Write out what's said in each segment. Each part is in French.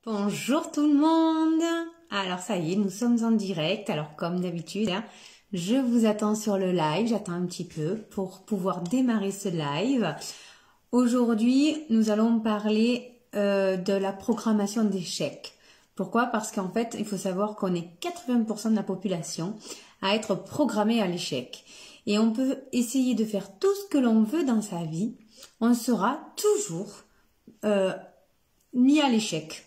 Bonjour tout le monde. Alors ça y est, nous sommes en direct. Alors comme d'habitude, je vous attends sur le live. J'attends un petit peu pour pouvoir démarrer ce live. Aujourd'hui, nous allons parler de la programmation d'échecs. Pourquoi? Parce qu'en fait, il faut savoir qu'on est 80% de la population à être programmée à l'échec. Et on peut essayer de faire tout ce que l'on veut dans sa vie. On sera toujours mis à l'échec.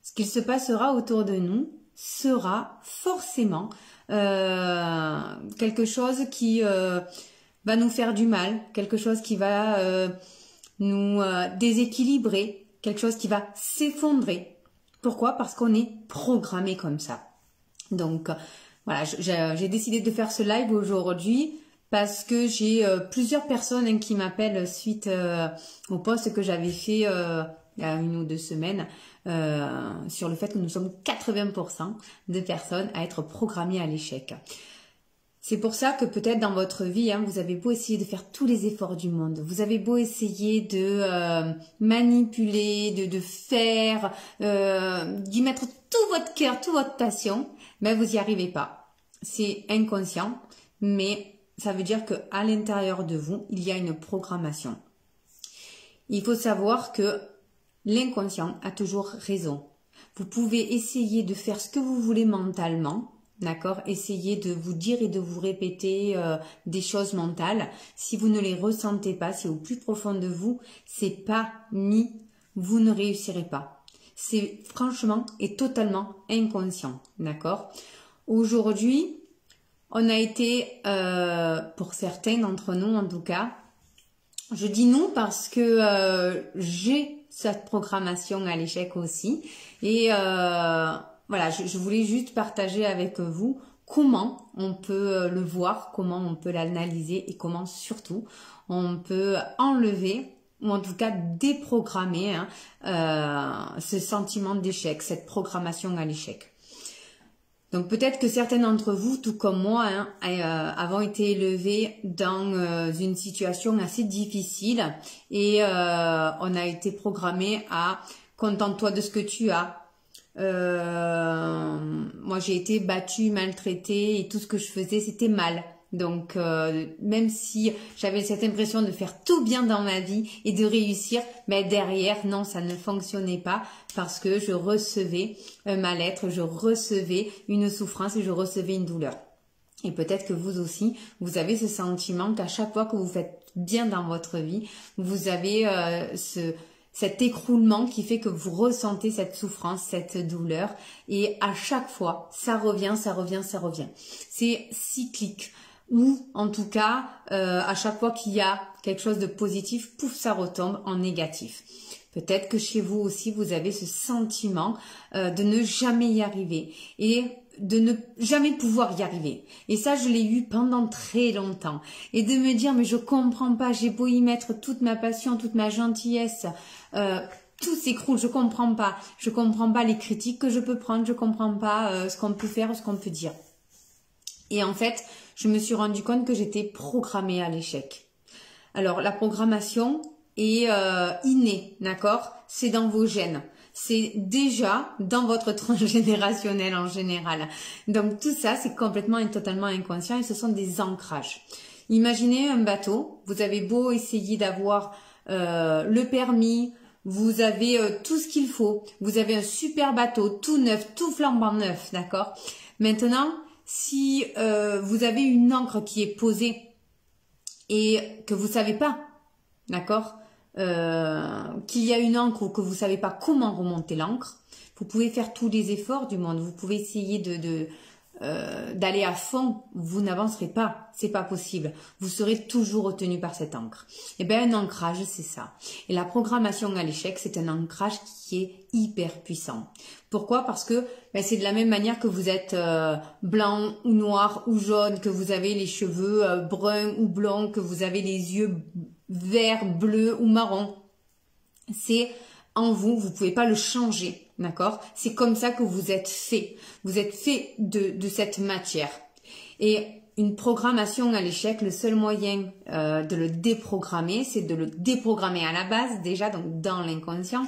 Ce qu'il se passera autour de nous sera forcément quelque chose qui va nous faire du mal, quelque chose qui va nous déséquilibrer, quelque chose qui va s'effondrer. Pourquoi? Parce qu'on est programmé comme ça. Donc voilà, j'ai décidé de faire ce live aujourd'hui parce que j'ai plusieurs personnes qui m'appellent suite au post que j'avais fait il y a 1 ou 2 semaines sur le fait que nous sommes 80% de personnes à être programmées à l'échec. C'est pour ça que peut-être dans votre vie, vous avez beau essayer de faire tous les efforts du monde, vous avez beau essayer de manipuler, de faire, d'y mettre tout votre cœur, toute votre passion, mais vous n'y arrivez pas. C'est inconscient, mais ça veut dire que à l'intérieur de vous, il y a une programmation. Il faut savoir que l'inconscient a toujours raison. Vous pouvez essayer de faire ce que vous voulez mentalement, d'accord? Essayez de vous dire et de vous répéter des choses mentales. Si vous ne les ressentez pas, si au plus profond de vous, c'est pas mis, vous ne réussirez pas. C'est franchement et totalement inconscient, d'accord? Aujourd'hui, on a été, pour certains d'entre nous en tout cas, je dis nous parce que j'ai cette programmation à l'échec aussi. Et voilà, je voulais juste partager avec vous comment on peut le voir, comment on peut l'analyser et comment surtout on peut enlever ou en tout cas déprogrammer ce sentiment d'échec, cette programmation à l'échec. Donc peut-être que certains d'entre vous, tout comme moi, avons été élevés dans une situation assez difficile et on a été programmés à contente-toi de ce que tu as. Moi j'ai été battue, maltraitée et tout ce que je faisais c'était mal. Donc même si j'avais cette impression de faire tout bien dans ma vie et de réussir, mais derrière non, ça ne fonctionnait pas parce que je recevais un mal-être, je recevais une souffrance et je recevais une douleur. Et peut-être que vous aussi, vous avez ce sentiment qu'à chaque fois que vous faites bien dans votre vie, vous avez cet écroulement qui fait que vous ressentez cette souffrance, cette douleur. Et à chaque fois, ça revient, ça revient, ça revient. C'est cyclique. Ou en tout cas, à chaque fois qu'il y a quelque chose de positif, pouf, ça retombe en négatif. Peut-être que chez vous aussi, vous avez ce sentiment de ne jamais y arriver et de ne jamais pouvoir y arriver. Et ça, je l'ai eu pendant très longtemps. Et de me dire, mais je comprends pas, j'ai beau y mettre toute ma passion, toute ma gentillesse, tout s'écroule, je comprends pas. Je comprends pas les critiques que je peux prendre, je comprends pas ce qu'on peut faire, ce qu'on peut dire. Et en fait, je me suis rendu compte que j'étais programmée à l'échec. Alors, la programmation est innée, d'accord? C'est dans vos gènes. C'est déjà dans votre transgénérationnel en général. Donc, tout ça, c'est complètement et totalement inconscient et ce sont des ancrages. Imaginez un bateau. Vous avez beau essayer d'avoir le permis, vous avez tout ce qu'il faut. Vous avez un super bateau, tout neuf, tout flambant neuf, d'accord? Maintenant, si vous avez une encre qui est posée et que vous savez pas, d'accord, qu'il y a une encre ou que vous savez pas comment remonter l'encre, vous pouvez faire tous les efforts du monde, vous pouvez essayer d'aller à fond, vous n'avancerez pas, c'est pas possible. Vous serez toujours retenu par cette encre. Et bien un ancrage, c'est ça. Et la programmation à l'échec, c'est un ancrage qui est hyper puissant. Pourquoi? Parce que c'est de la même manière que vous êtes blanc ou noir ou jaune, que vous avez les cheveux bruns ou blonds, que vous avez les yeux verts, bleus ou marrons. C'est en vous, vous pouvez pas le changer, d'accord? C'est comme ça que vous êtes fait. Vous êtes fait de cette matière. Et une programmation à l'échec, le seul moyen de le déprogrammer, c'est de le déprogrammer à la base, déjà donc dans l'inconscient,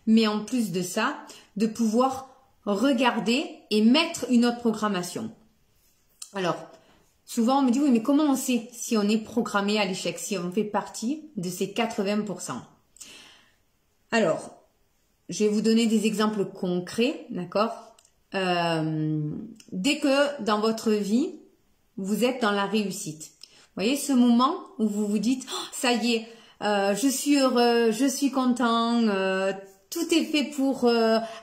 mais en plus de ça, de pouvoir regarder et mettre une autre programmation. Alors, souvent on me dit, oui, mais comment on sait si on est programmé à l'échec, si on fait partie de ces 80%? Alors, je vais vous donner des exemples concrets, d'accord? Dès que dans votre vie, vous êtes dans la réussite. Vous voyez ce moment où vous vous dites, oh, ça y est, je suis heureux, je suis content, tout est fait pour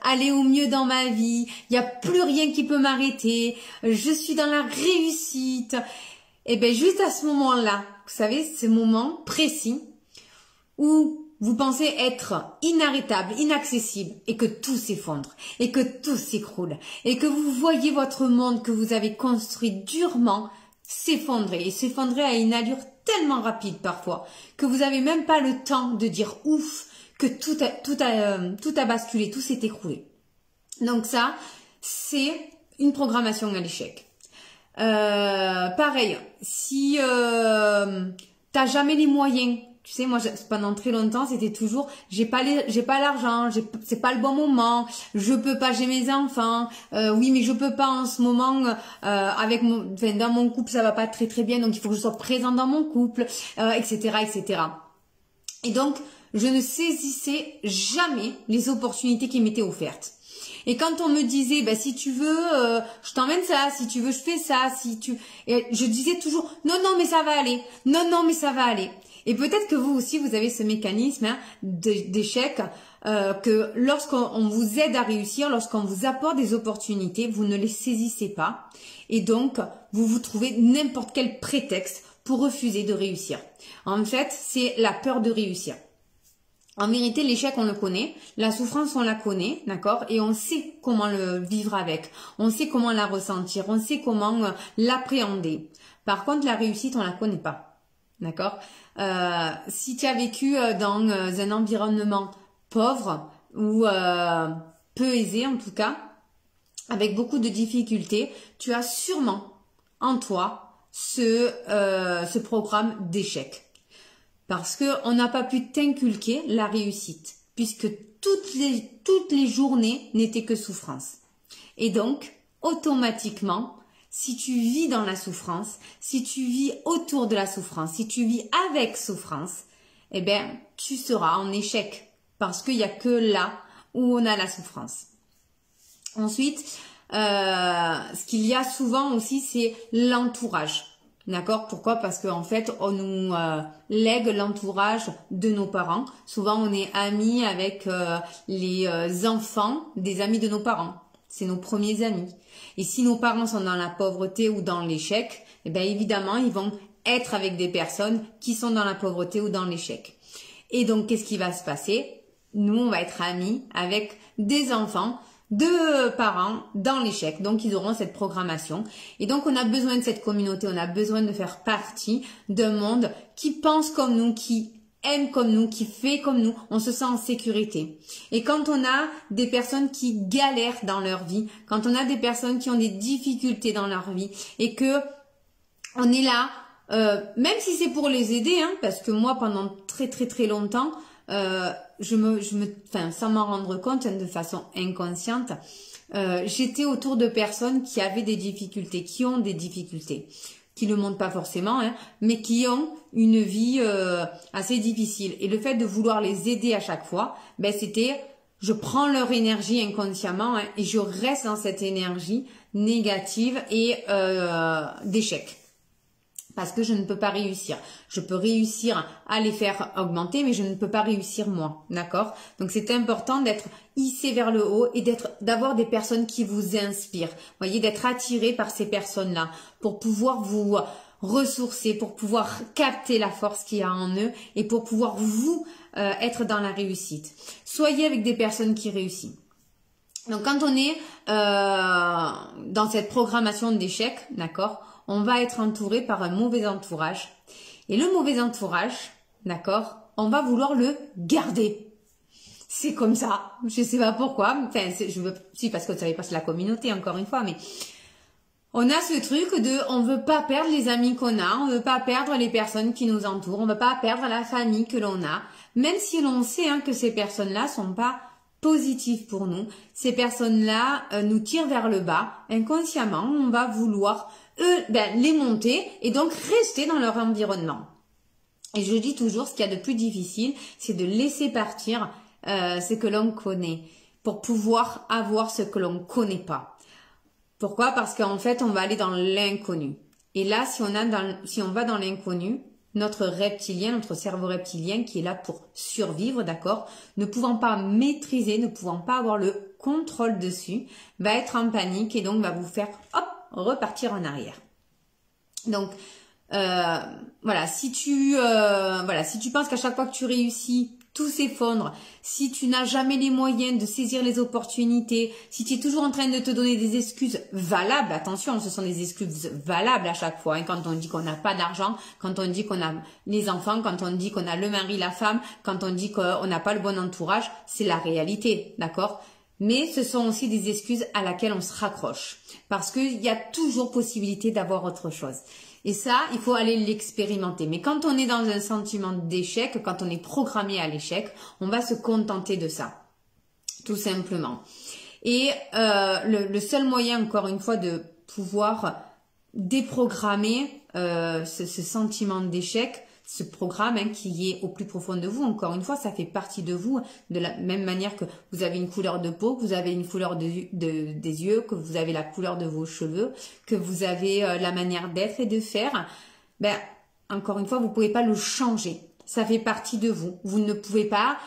aller au mieux dans ma vie, il n'y a plus rien qui peut m'arrêter, je suis dans la réussite. Et bien juste à ce moment-là, vous savez, ce moment précis où vous pensez être inarrêtable, inaccessible et que tout s'effondre et que tout s'écroule et que vous voyez votre monde que vous avez construit durement s'effondrer et s'effondrer à une allure tellement rapide parfois que vous n'avez même pas le temps de dire ouf, que tout a basculé, tout s'est écroulé. Donc ça, c'est une programmation à l'échec. Pareil, si t'as jamais les moyens, tu sais, moi pendant très longtemps c'était toujours j'ai pas l'argent, c'est pas le bon moment, je peux pas, j'ai mes enfants, oui mais je peux pas en ce moment dans mon couple ça va pas très très bien donc il faut que je sois présente dans mon couple, etc. Et donc je ne saisissais jamais les opportunités qui m'étaient offertes. Et quand on me disait, bah, si tu veux, je t'emmène ça, si tu veux, je fais ça, et je disais toujours, non, mais ça va aller, non, mais ça va aller. Et peut-être que vous aussi, vous avez ce mécanisme d'échec, que lorsqu'on vous aide à réussir, lorsqu'on vous apporte des opportunités, vous ne les saisissez pas. Et donc, vous vous trouvez n'importe quel prétexte pour refuser de réussir. En fait, c'est la peur de réussir. En vérité, l'échec, on le connaît, la souffrance, on la connaît, d'accord? Et on sait comment le vivre avec, on sait comment la ressentir, on sait comment l'appréhender. Par contre, la réussite, on la connaît pas, d'accord? Si tu as vécu dans un environnement pauvre ou peu aisé en tout cas, avec beaucoup de difficultés, tu as sûrement en toi ce programme d'échec. Parce que on n'a pas pu t'inculquer la réussite, puisque toutes les journées n'étaient que souffrance. Et donc, automatiquement, si tu vis dans la souffrance, si tu vis autour de la souffrance, si tu vis avec souffrance, eh bien, tu seras en échec. Parce qu'il n'y a que là où on a la souffrance. Ensuite, ce qu'il y a souvent aussi, c'est l'entourage. D'accord? Pourquoi? Parce qu'en fait, on nous lègue l'entourage de nos parents. Souvent, on est amis avec les enfants des amis de nos parents. C'est nos premiers amis. Et si nos parents sont dans la pauvreté ou dans l'échec, eh bien évidemment, ils vont être avec des personnes qui sont dans la pauvreté ou dans l'échec. Et donc, qu'est-ce qui va se passer? Nous, on va être amis avec des enfants de parents dans l'échec. Donc, ils auront cette programmation. Et donc, on a besoin de cette communauté. On a besoin de faire partie d'un monde qui pense comme nous, qui aime comme nous, qui fait comme nous. On se sent en sécurité. Et quand on a des personnes qui galèrent dans leur vie, quand on a des personnes qui ont des difficultés dans leur vie et que on est là, même si c'est pour les aider, hein, parce que moi, pendant très longtemps, sans m'en rendre compte, hein, de façon inconsciente, j'étais autour de personnes qui avaient des difficultés, qui ont des difficultés, qui ne le montrent pas forcément, hein, mais qui ont une vie assez difficile. Et le fait de vouloir les aider à chaque fois, ben c'était, je prends leur énergie inconsciemment, hein, et je reste dans cette énergie négative et d'échec. Parce que je ne peux pas réussir. Je peux réussir à les faire augmenter, mais je ne peux pas réussir moi, d'accord? Donc c'est important d'être hissé vers le haut et d'avoir des personnes qui vous inspirent. Vous voyez, d'être attiré par ces personnes-là pour pouvoir vous ressourcer, pour pouvoir capter la force qu'il y a en eux et pour pouvoir vous être dans la réussite. Soyez avec des personnes qui réussissent. Donc quand on est dans cette programmation d'échec, d'accord, on va être entouré par un mauvais entourage. Et le mauvais entourage, d'accord, on va vouloir le garder. C'est comme ça. Je sais pas pourquoi. Enfin, si, parce que ça fait pas de la communauté, encore une fois, mais on a ce truc de, on veut pas perdre les amis qu'on a, on veut pas perdre les personnes qui nous entourent, on veut pas perdre la famille que l'on a, même si l'on sait, hein, que ces personnes-là sont pas positives pour nous, ces personnes-là nous tirent vers le bas. Inconsciemment, on va vouloir les monter et donc rester dans leur environnement. Et je dis toujours, ce qu'il y a de plus difficile, c'est de laisser partir ce que l'on connaît pour pouvoir avoir ce que l'on ne connaît pas. Pourquoi? Parce qu'en fait, on va aller dans l'inconnu. Et là, si on va dans l'inconnu, notre reptilien, notre cerveau reptilien qui est là pour survivre, d'accord, ne pouvant pas maîtriser, ne pouvant pas avoir le contrôle dessus, va être en panique et donc va vous faire hop, repartir en arrière. Donc voilà, si tu penses qu'à chaque fois que tu réussis, tout s'effondre, si tu n'as jamais les moyens de saisir les opportunités, si tu es toujours en train de te donner des excuses valables, attention, ce sont des excuses valables à chaque fois, hein, quand on dit qu'on n'a pas d'argent, quand on dit qu'on a les enfants, quand on dit qu'on a le mari, la femme, quand on dit qu'on n'a pas le bon entourage, c'est la réalité, d'accord? Mais ce sont aussi des excuses à laquelle on se raccroche, parce qu'il y a toujours possibilité d'avoir autre chose. Et ça, il faut aller l'expérimenter. Mais quand on est dans un sentiment d'échec, quand on est programmé à l'échec, on va se contenter de ça, tout simplement. Et le seul moyen, encore une fois, de pouvoir déprogrammer ce sentiment d'échec, ce programme qui est au plus profond de vous, encore une fois, ça fait partie de vous, de la même manière que vous avez une couleur de peau, que vous avez une couleur des yeux, que vous avez la couleur de vos cheveux, que vous avez la manière d'être et de faire. Encore une fois, vous pouvez pas le changer. Ça fait partie de vous. Vous ne pouvez pas,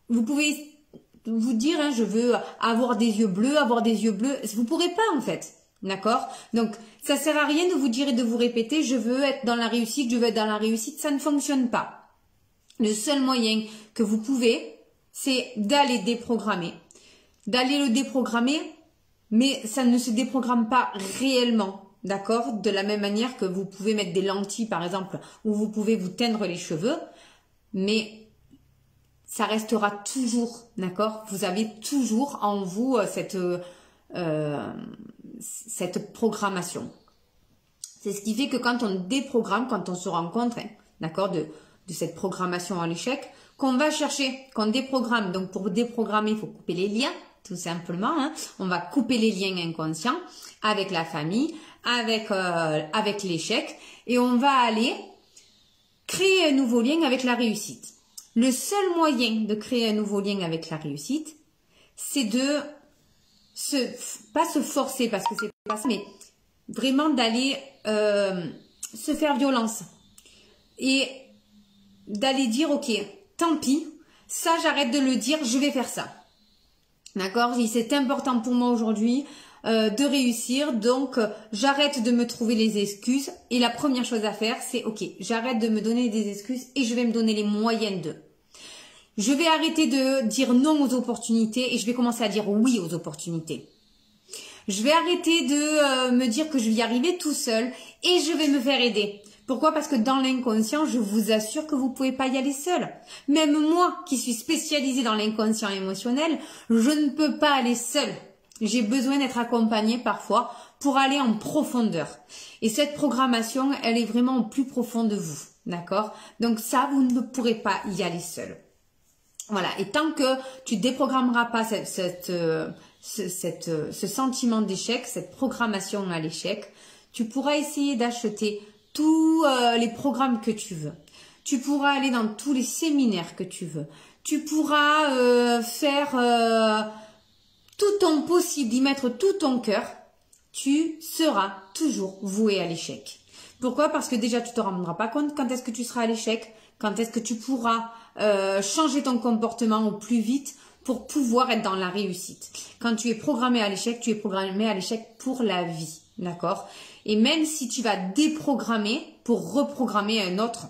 vous pouvez vous dire, je veux avoir des yeux bleus, Vous pourrez pas, en fait. D'accord? Donc, ça sert à rien de vous dire et de vous répéter, je veux être dans la réussite, je veux être dans la réussite. Ça ne fonctionne pas. Le seul moyen que vous pouvez, c'est d'aller déprogrammer. D'aller le déprogrammer, mais ça ne se déprogramme pas réellement. D'accord? De la même manière que vous pouvez mettre des lentilles, par exemple, ou vous pouvez vous teindre les cheveux, mais ça restera toujours, d'accord? Vous avez toujours en vous cette programmation. C'est ce qui fait que quand on déprogramme, quand on se rend compte, d'accord, de cette programmation à l'échec, qu'on va chercher, qu'on déprogramme. Donc pour déprogrammer, il faut couper les liens, tout simplement. On va couper les liens inconscients avec la famille, avec l'échec, et on va aller créer un nouveau lien avec la réussite. Le seul moyen de créer un nouveau lien avec la réussite, c'est de pas se forcer, parce que c'est pas ça, mais vraiment d'aller se faire violence et d'aller dire ok, tant pis, ça j'arrête de le dire, je vais faire ça. D'accord? C'est important pour moi aujourd'hui de réussir, donc j'arrête de me trouver les excuses et la première chose à faire c'est ok, j'arrête de me donner des excuses et je vais me donner les moyens de. Je vais arrêter de dire non aux opportunités et je vais commencer à dire oui aux opportunités. Je vais arrêter de me dire que je vais y arriver tout seul et je vais me faire aider. Pourquoi? Parce que dans l'inconscient, je vous assure que vous pouvez pas y aller seul. Même moi, qui suis spécialisée dans l'inconscient émotionnel, je ne peux pas aller seule. J'ai besoin d'être accompagnée parfois pour aller en profondeur. Et cette programmation, elle est vraiment au plus profond de vous. D'accord? Donc ça, vous ne pourrez pas y aller seul. Voilà, et tant que tu déprogrammeras pas ce sentiment d'échec, cette programmation à l'échec, tu pourras essayer d'acheter tous les programmes que tu veux. Tu pourras aller dans tous les séminaires que tu veux. Tu pourras faire tout ton possible, y mettre tout ton cœur. Tu seras toujours voué à l'échec. Pourquoi? Parce que déjà, tu te rendras pas compte quand est-ce que tu seras à l'échec, quand est-ce que tu pourras changer ton comportement au plus vite pour pouvoir être dans la réussite. Quand tu es programmé à l'échec, tu es programmé à l'échec pour la vie, d'accord? Et même si tu vas déprogrammer pour reprogrammer un autre,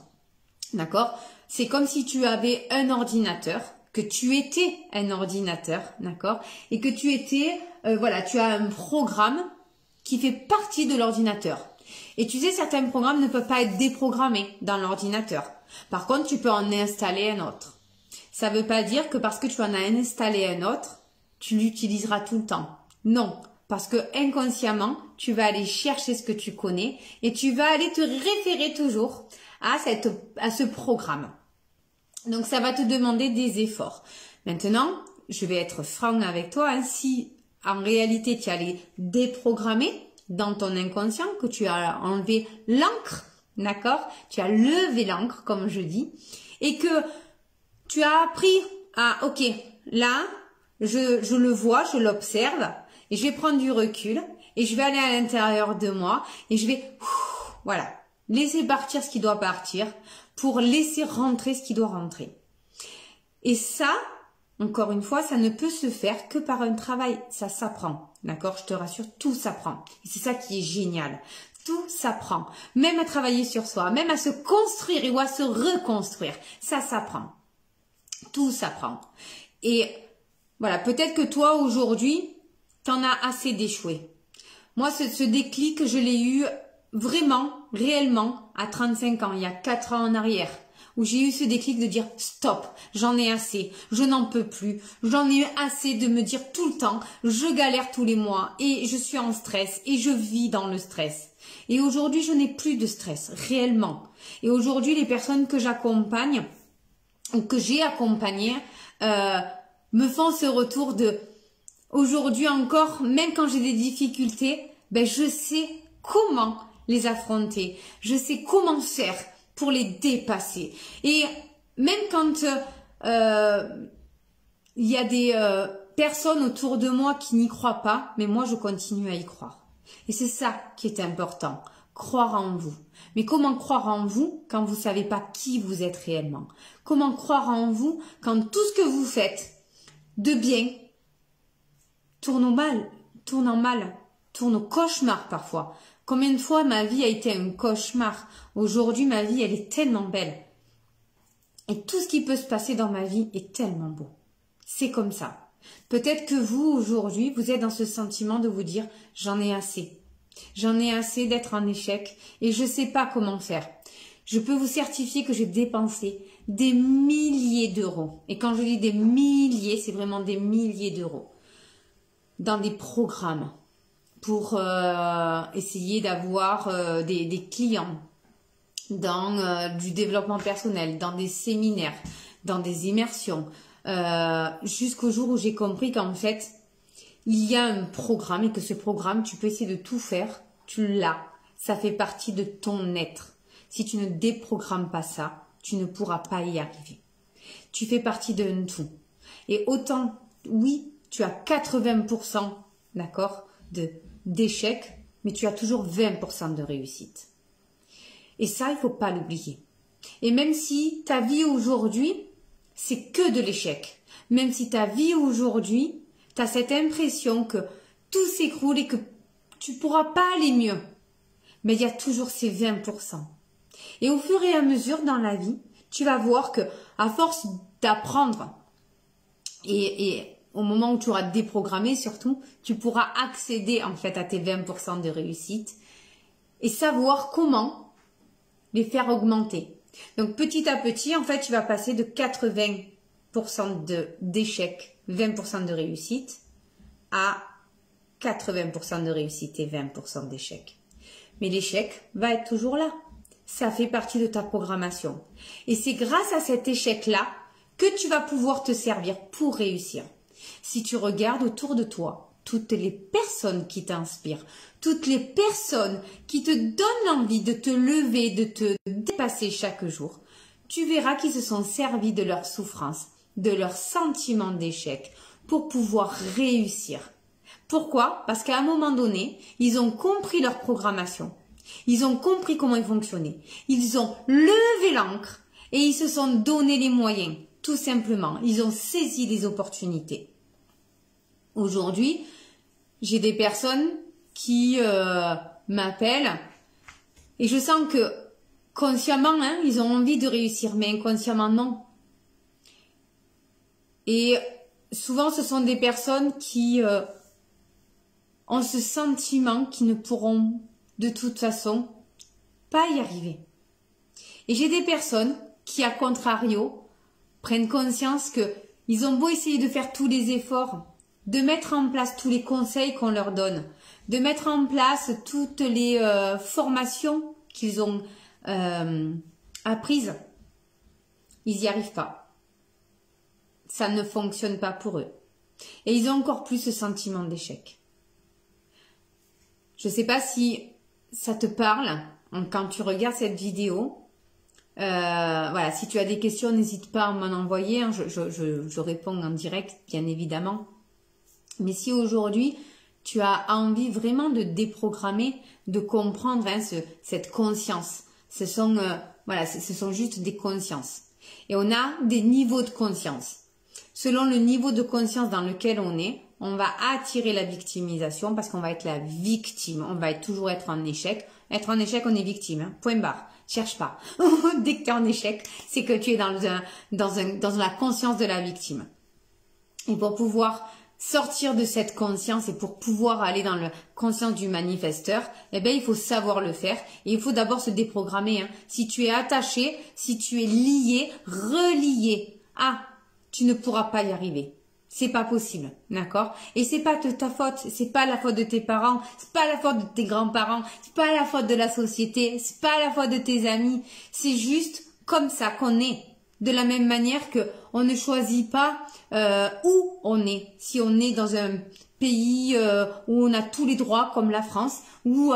d'accord? C'est comme si tu avais un ordinateur, que tu étais un ordinateur, d'accord? Et que tu étais, tu as un programme qui fait partie de l'ordinateur. Et tu sais, certains programmes ne peuvent pas être déprogrammés dans l'ordinateur. Par contre, tu peux en installer un autre. Ça ne veut pas dire que parce que tu en as installé un autre, tu l'utiliseras tout le temps. Non, parce que inconsciemment, tu vas aller chercher ce que tu connais et tu vas aller te référer toujours à ce programme. Donc, ça va te demander des efforts. Maintenant, je vais être franc avec toi, hein, si en réalité tu allais déprogrammer dans ton inconscient, que tu as enlevé l'encre, d'accord? Tu as levé l'encre, comme je dis, et que tu as appris à, ok, là, je le vois, je l'observe, et je vais prendre du recul, et je vais aller à l'intérieur de moi, et je vais, voilà, laisser partir ce qui doit partir, pour laisser rentrer ce qui doit rentrer. Et ça, encore une fois, ça ne peut se faire que par un travail. Ça s'apprend. D'accord? Je te rassure, tout s'apprend. Et c'est ça qui est génial. Tout s'apprend. Même à travailler sur soi, même à se construire ou à se reconstruire. Ça s'apprend. Tout s'apprend. Et voilà, peut-être que toi, aujourd'hui, t'en as assez d'échouer. Moi, ce déclic, je l'ai eu vraiment, réellement, à 35 ans, il y a 4 ans en arrière, où j'ai eu ce déclic de dire stop, j'en ai assez, je n'en peux plus, j'en ai eu assez de me dire tout le temps, je galère tous les mois et je suis en stress et je vis dans le stress. Et aujourd'hui, je n'ai plus de stress, réellement. Et aujourd'hui, les personnes que j'accompagne ou que j'ai accompagnées me font ce retour de aujourd'hui encore, même quand j'ai des difficultés, ben je sais comment les affronter, je sais comment faire pour les dépasser. Et même quand il y a des personnes autour de moi qui n'y croient pas, mais moi je continue à y croire. Et c'est ça qui est important, croire en vous. Mais comment croire en vous quand vous ne savez pas qui vous êtes réellement? Comment croire en vous quand tout ce que vous faites de bien tourne au mal, tourne au cauchemar parfois? Combien de fois ma vie a été un cauchemar? Aujourd'hui, ma vie, elle est tellement belle. Et tout ce qui peut se passer dans ma vie est tellement beau. C'est comme ça. Peut-être que vous, aujourd'hui, vous êtes dans ce sentiment de vous dire « j'en ai assez ». J'en ai assez d'être en échec et je ne sais pas comment faire. Je peux vous certifier que j'ai dépensé des milliers d'euros. Et quand je dis des milliers, c'est vraiment des milliers d'euros dans des programmes pour essayer d'avoir des clients, dans du développement personnel, dans des séminaires, dans des immersions, jusqu'au jour où j'ai compris qu'en fait, il y a un programme et que ce programme, tu peux essayer de tout faire, tu l'as, ça fait partie de ton être. Si tu ne déprogrammes pas ça, tu ne pourras pas y arriver. Tu fais partie d'un tout. Et autant, oui, tu as 80%, d'accord, d'échecs, mais tu as toujours 20% de réussite. Et ça, il faut pas l'oublier. Et même si ta vie aujourd'hui, c'est que de l'échec, même si ta vie aujourd'hui, tu as cette impression que tout s'écroule et que tu pourras pas aller mieux, mais il y a toujours ces 20%. Et au fur et à mesure dans la vie, tu vas voir que à force d'apprendre et au moment où tu auras déprogrammé surtout, tu pourras accéder en fait à tes 20% de réussite et savoir comment les faire augmenter. Donc petit à petit, en fait, tu vas passer de 80% d'échecs, 20% de réussite à 80% de réussite et 20% d'échecs. Mais l'échec va être toujours là. Ça fait partie de ta programmation. Et c'est grâce à cet échec-là que tu vas pouvoir te servir pour réussir. Si tu regardes autour de toi, toutes les personnes qui t'inspirent, toutes les personnes qui te donnent l'envie de te lever, de te dépasser chaque jour, tu verras qu'ils se sont servis de leur souffrance, de leur sentiment d'échec pour pouvoir réussir. Pourquoi? Parce qu'à un moment donné, ils ont compris leur programmation. Ils ont compris comment ils fonctionnaient. Ils ont levé l'ancre et ils se sont donné les moyens. Tout simplement, ils ont saisi les opportunités. Aujourd'hui, j'ai des personnes qui m'appellent et je sens que consciemment, hein, ils ont envie de réussir, mais inconsciemment, non. Et souvent, ce sont des personnes qui ont ce sentiment qu'ils ne pourront de toute façon pas y arriver. Et j'ai des personnes qui, à contrario, prennent conscience que ils ont beau essayer de faire tous les efforts, de mettre en place tous les conseils qu'on leur donne, de mettre en place toutes les formations qu'ils ont apprises, ils n'y arrivent pas. Ça ne fonctionne pas pour eux. Et ils ont encore plus ce sentiment d'échec. Je ne sais pas si ça te parle quand tu regardes cette vidéo. Voilà, si tu as des questions, n'hésite pas à m'en envoyer. Hein. Je réponds en direct, bien évidemment. Mais si aujourd'hui, tu as envie vraiment de déprogrammer, de comprendre hein, cette conscience, ce sont juste des consciences. Et on a des niveaux de conscience. Selon le niveau de conscience dans lequel on est, on va attirer la victimisation parce qu'on va être la victime. On va toujours être en échec. Être en échec, on est victime. Hein. Point barre. Cherche pas. Dès que tu es en échec, c'est que tu es dans la conscience de la victime. Et pour pouvoir sortir de cette conscience et pour pouvoir aller dans la conscience du manifesteur, eh bien, il faut savoir le faire. Et il faut d'abord se déprogrammer. Hein. Si tu es attaché, si tu es lié, relié, tu ne pourras pas y arriver. C'est pas possible, d'accord? Et c'est pas de ta faute, c'est pas la faute de tes parents, c'est pas la faute de tes grands-parents, c'est pas la faute de la société, c'est pas la faute de tes amis. C'est juste comme ça qu'on est. De la même manière que on ne choisit pas où on est. Si on est dans un pays où on a tous les droits comme la France, ou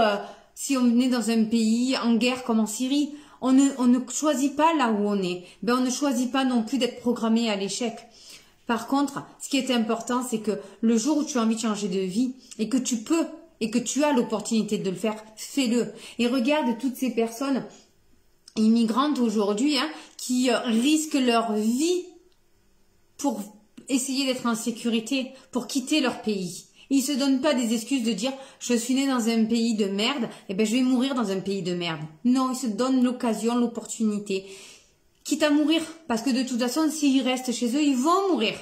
si on est dans un pays en guerre comme en Syrie, on ne choisit pas là où on est. Ben on ne choisit pas non plus d'être programmé à l'échec. Par contre, ce qui est important, c'est que le jour où tu as envie de changer de vie et que tu peux et que tu as l'opportunité de le faire, fais-le. Et regarde toutes ces personnes immigrantes aujourd'hui hein, qui risquent leur vie pour essayer d'être en sécurité, pour quitter leur pays. Ils se donnent pas des excuses de dire je suis né dans un pays de merde, et ben je vais mourir dans un pays de merde. Non, ils se donnent l'occasion, l'opportunité. Quitte à mourir, parce que de toute façon, s'ils restent chez eux, ils vont mourir.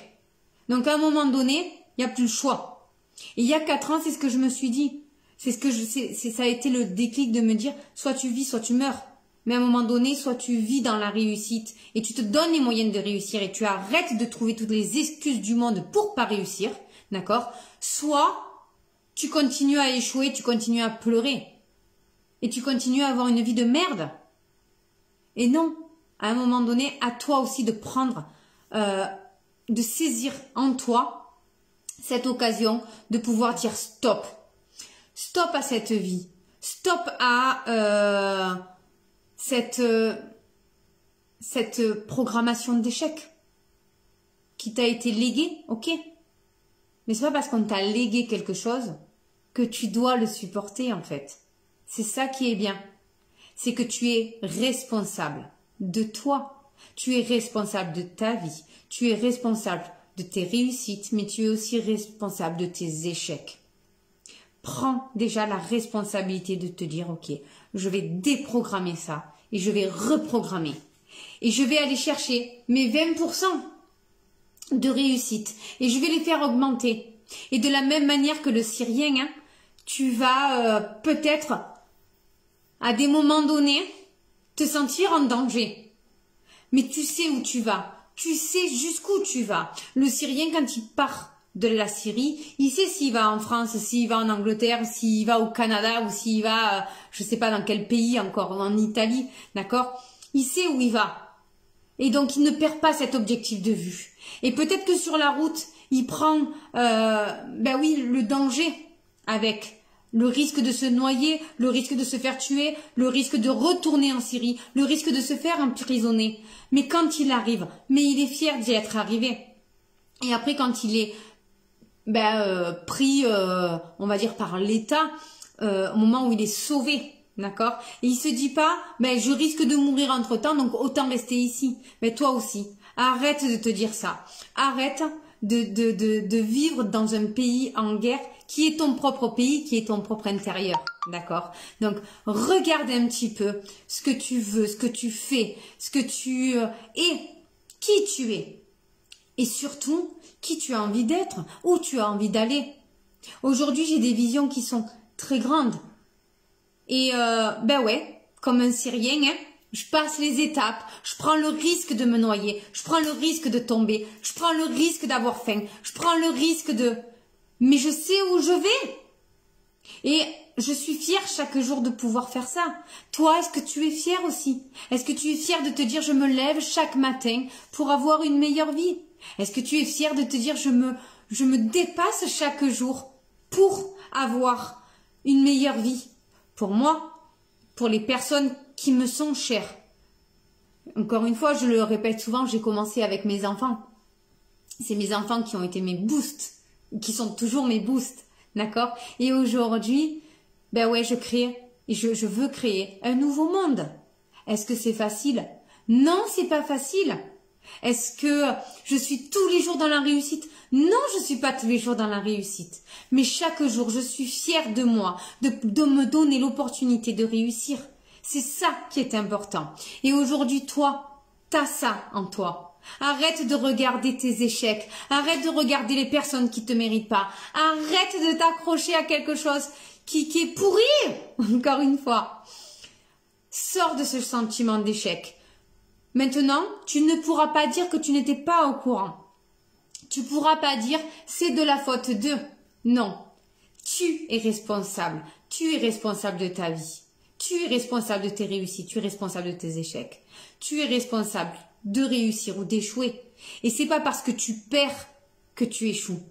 Donc à un moment donné, il n'y a plus le choix. Et il y a 4 ans, c'est ce que je me suis dit. Ça a été le déclic de me dire, soit tu vis, soit tu meurs. Mais à un moment donné, soit tu vis dans la réussite et tu te donnes les moyens de réussir et tu arrêtes de trouver toutes les excuses du monde pour pas réussir, d'accord? Soit tu continues à échouer, tu continues à pleurer et tu continues à avoir une vie de merde. Et non. À un moment donné, à toi aussi de prendre, de saisir en toi cette occasion de pouvoir dire stop. Stop à cette vie. Stop à cette programmation d'échec qui t'a été léguée, ok. Mais c'est pas parce qu'on t'a légué quelque chose que tu dois le supporter en fait. C'est ça qui est bien. C'est que tu es responsable de toi. Tu es responsable de ta vie. Tu es responsable de tes réussites, mais tu es aussi responsable de tes échecs. Prends déjà la responsabilité de te dire, ok, je vais déprogrammer ça et je vais reprogrammer. Et je vais aller chercher mes 20% de réussite et je vais les faire augmenter. Et de la même manière que le Syrien, hein, tu vas peut-être à des moments donnés te sentir en danger. Mais tu sais où tu vas. Tu sais jusqu'où tu vas. Le Syrien, quand il part de la Syrie, il sait s'il va en France, s'il va en Angleterre, s'il va au Canada ou s'il va, je sais pas dans quel pays encore, en Italie, d'accord? Il sait où il va. Et donc, il ne perd pas cet objectif de vue. Et peut-être que sur la route, il prend, le danger avec le risque de se noyer, le risque de se faire tuer, le risque de retourner en Syrie, le risque de se faire emprisonner. Mais quand il arrive, mais il est fier d'y être arrivé. Et après, quand il est pris, on va dire, par l'État, au moment où il est sauvé, d'accord? Et il se dit pas, je risque de mourir entre-temps, donc autant rester ici. Mais toi aussi, arrête de te dire ça. Arrête de vivre dans un pays en guerre qui est ton propre pays, qui est ton propre intérieur, d'accord? Donc, regarde un petit peu ce que tu veux, ce que tu fais, ce que tu es, qui tu es. Et surtout, qui tu as envie d'être, où tu as envie d'aller. Aujourd'hui, j'ai des visions qui sont très grandes. Et comme un Syrien, hein, je passe les étapes, je prends le risque de me noyer, je prends le risque de tomber, je prends le risque d'avoir faim, je prends le risque de... Mais je sais où je vais. Et je suis fière chaque jour de pouvoir faire ça. Toi, est-ce que tu es fière aussi? Est-ce que tu es fière de te dire je me lève chaque matin pour avoir une meilleure vie? Est-ce que tu es fière de te dire je Je me dépasse chaque jour pour avoir une meilleure vie. Pour moi, pour les personnes qui me sont chères. Encore une fois, je le répète souvent, j'ai commencé avec mes enfants. C'est mes enfants qui ont été mes boosts, qui sont toujours mes boosts, d'accord? Et aujourd'hui, ben ouais, je crée, et je veux créer un nouveau monde. Est-ce que c'est facile? Non, c'est pas facile. Est-ce que je suis tous les jours dans la réussite? Non, je suis pas tous les jours dans la réussite. Mais chaque jour, je suis fière de moi, de me donner l'opportunité de réussir. C'est ça qui est important. Et aujourd'hui, toi, t'as ça en toi. Arrête de regarder tes échecs. Arrête de regarder les personnes qui te méritent pas. Arrête de t'accrocher à quelque chose qui est pourri. Encore une fois. Sors de ce sentiment d'échec. Maintenant, tu ne pourras pas dire que tu n'étais pas au courant. Tu pourras pas dire c'est de la faute d'eux. Non. Tu es responsable. Tu es responsable de ta vie. Tu es responsable de tes réussites. Tu es responsable de tes échecs. Tu es responsable de réussir ou d'échouer. Et c'est pas parce que tu perds que tu échoues.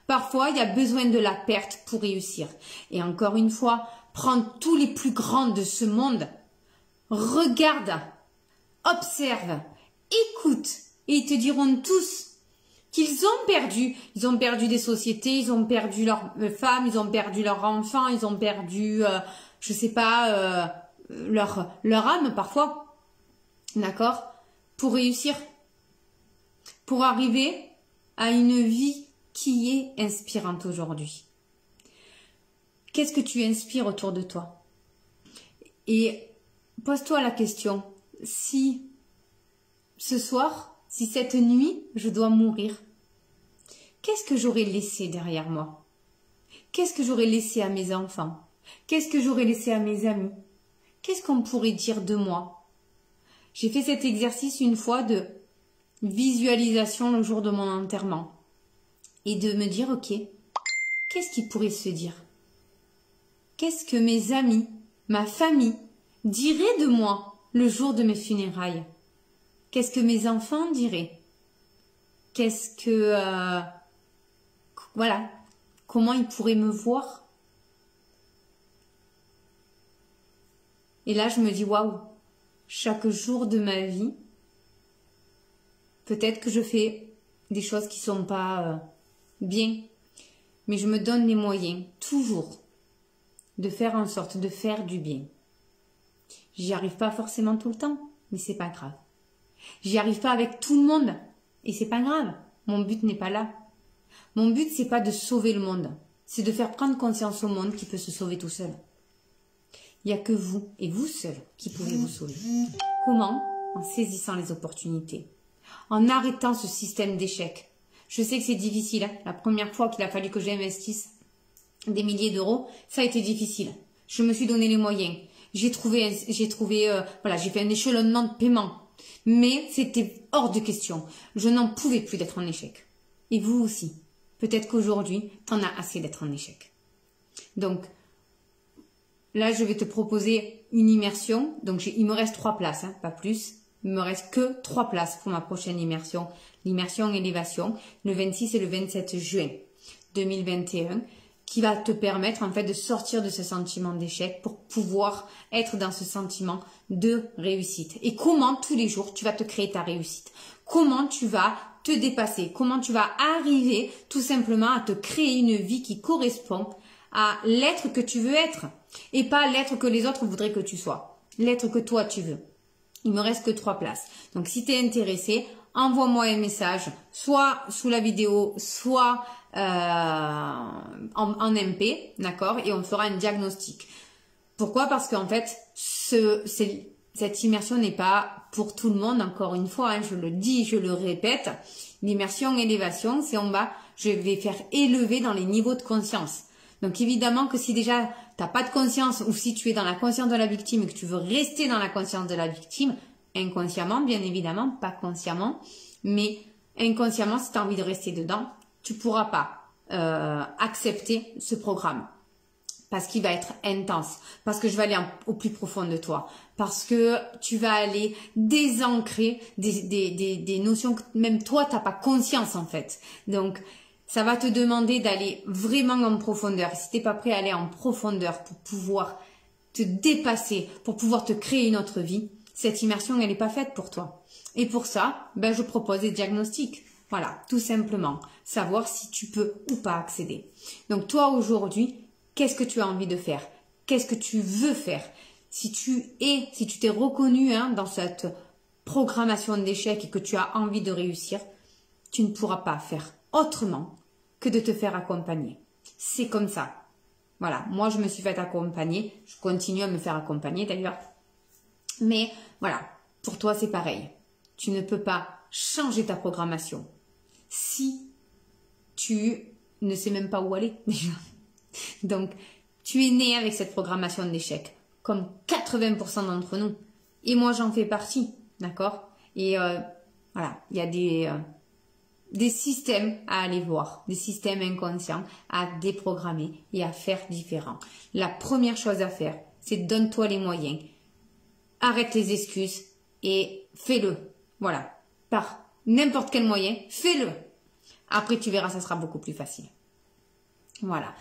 Parfois, il y a besoin de la perte pour réussir. Et encore une fois, prends tous les plus grands de ce monde. Regarde. Observe, écoute, et ils te diront tous qu'ils ont perdu. Ils ont perdu des sociétés, ils ont perdu leurs femmes, ils ont perdu leurs enfants, ils ont perdu, je sais pas, leur âme parfois. D'accord? Pour réussir, pour arriver à une vie qui est inspirante aujourd'hui. Qu'est-ce que tu inspires autour de toi? Et pose-toi la question. Si ce soir, si cette nuit, je dois mourir, qu'est-ce que j'aurais laissé derrière moi? Qu'est-ce que j'aurais laissé à mes enfants? Qu'est-ce que j'aurais laissé à mes amis? Qu'est-ce qu'on pourrait dire de moi? J'ai fait cet exercice une fois de visualisation le jour de mon enterrement et de me dire, ok, qu'est-ce qui pourrait se dire? Qu'est-ce que mes amis, ma famille diraient de moi le jour de mes funérailles? Qu'est-ce que mes enfants diraient? Qu'est-ce que... voilà. Comment ils pourraient me voir? Et là, je me dis, waouh, chaque jour de ma vie, peut-être que je fais des choses qui sont pas bien, mais je me donne les moyens, toujours, de faire en sorte de faire du bien. J'y arrive pas forcément tout le temps, mais c'est pas grave. J'y arrive pas avec tout le monde, et c'est pas grave. Mon but n'est pas là. Mon but, c'est pas de sauver le monde. C'est de faire prendre conscience au monde qui peut se sauver tout seul. Il y a que vous, et vous seul, qui pouvez vous sauver. Comment? En saisissant les opportunités. En arrêtant ce système d'échec. Je sais que c'est difficile. Hein. La première fois qu'il a fallu que j'investisse des milliers d'euros, ça a été difficile. Je me suis donné les moyens. J'ai fait un échelonnement de paiement. Mais c'était hors de question. Je n'en pouvais plus d'être en échec. Et vous aussi. Peut-être qu'aujourd'hui, t'en as assez d'être en échec. Donc, là, je vais te proposer une immersion. Donc, il me reste 3 places, hein, pas plus. Il me reste que 3 places pour ma prochaine immersion. L'immersion élévation, le 26 et le 27 juin 2021. Qui va te permettre en fait de sortir de ce sentiment d'échec pour pouvoir être dans ce sentiment de réussite. Et comment tous les jours tu vas te créer ta réussite. Comment tu vas te dépasser. Comment tu vas arriver tout simplement à te créer une vie qui correspond à l'être que tu veux être. Et pas l'être que les autres voudraient que tu sois. L'être que toi tu veux. Il me reste que 3 places. Donc si tu es intéressé, envoie-moi un message, soit sous la vidéo, soit en MP, d'accord? Et on fera un diagnostic. Pourquoi? Parce qu'en fait, cette immersion n'est pas pour tout le monde, encore une fois, hein, je le dis, je le répète. L'immersion élévation, je vais faire élever dans les niveaux de conscience. Donc évidemment que si déjà t'as pas de conscience ou si tu es dans la conscience de la victime et que tu veux rester dans la conscience de la victime, inconsciemment, bien évidemment, pas consciemment, mais inconsciemment, si tu as envie de rester dedans, tu pourras pas accepter ce programme. Parce qu'il va être intense, parce que je vais aller au plus profond de toi, parce que tu vas aller désancrer des notions que même toi, tu n'as pas conscience en fait. Donc, Ça va te demander d'aller vraiment en profondeur. Et si tu n'es pas prêt à aller en profondeur pour pouvoir te dépasser, pour pouvoir te créer une autre vie, cette immersion, elle n'est pas faite pour toi. Et pour ça, ben, je propose des diagnostics. Voilà, tout simplement. Savoir si tu peux ou pas accéder. Donc toi, aujourd'hui, qu'est-ce que tu as envie de faire? Qu'est-ce que tu veux faire? Si tu t'es reconnu dans cette programmation d'échec et que tu as envie de réussir, tu ne pourras pas faire autrement que de te faire accompagner. C'est comme ça. Voilà, moi je me suis fait accompagner, je continue à me faire accompagner d'ailleurs. Mais voilà, pour toi c'est pareil. Tu ne peux pas changer ta programmation si tu ne sais même pas où aller déjà. Donc, tu es né avec cette programmation d'échec, comme 80% d'entre nous. Et moi j'en fais partie, d'accord? Et voilà, il y a des systèmes à aller voir, des systèmes inconscients à déprogrammer et à faire différent. La première chose à faire, c'est donne-toi les moyens. Arrête les excuses et fais-le. Voilà, par n'importe quel moyen, fais-le. Après, tu verras, ça sera beaucoup plus facile. Voilà.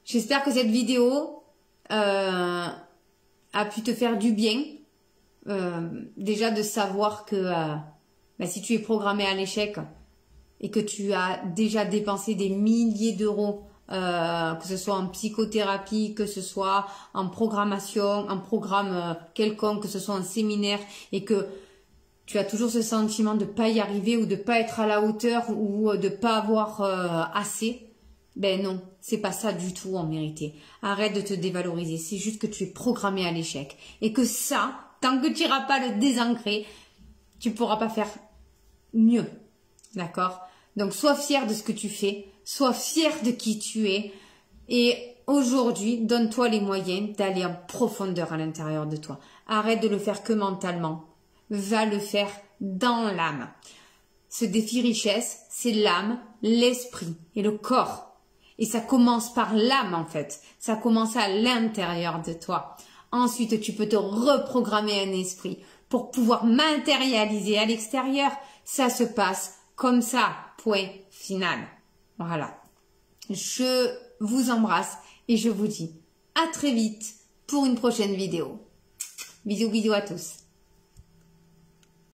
J'espère que cette vidéo a pu te faire du bien. Déjà de savoir que si tu es programmé à l'échec et que tu as déjà dépensé des milliers d'euros, que ce soit en psychothérapie, que ce soit en programmation, en programme quelconque, que ce soit en séminaire, et que tu as toujours ce sentiment de ne pas y arriver ou de ne pas être à la hauteur ou de ne pas avoir assez, ben non, c'est pas ça du tout en vérité. Arrête de te dévaloriser, c'est juste que tu es programmé à l'échec. Et que ça, tant que tu n'iras pas le désancrer, tu ne pourras pas faire mieux. D'accord? Donc, sois fier de ce que tu fais, sois fier de qui tu es. Et aujourd'hui, donne-toi les moyens d'aller en profondeur à l'intérieur de toi. Arrête de le faire que mentalement. Va le faire dans l'âme. Ce défi richesse, c'est l'âme, l'esprit et le corps. Et ça commence par l'âme en fait. Ça commence à l'intérieur de toi. Ensuite, tu peux te reprogrammer un esprit pour pouvoir matérialiser à l'extérieur. Ça se passe comme ça. Point final. Voilà. Je vous embrasse et je vous dis à très vite pour une prochaine vidéo. Bisous, bisous à tous.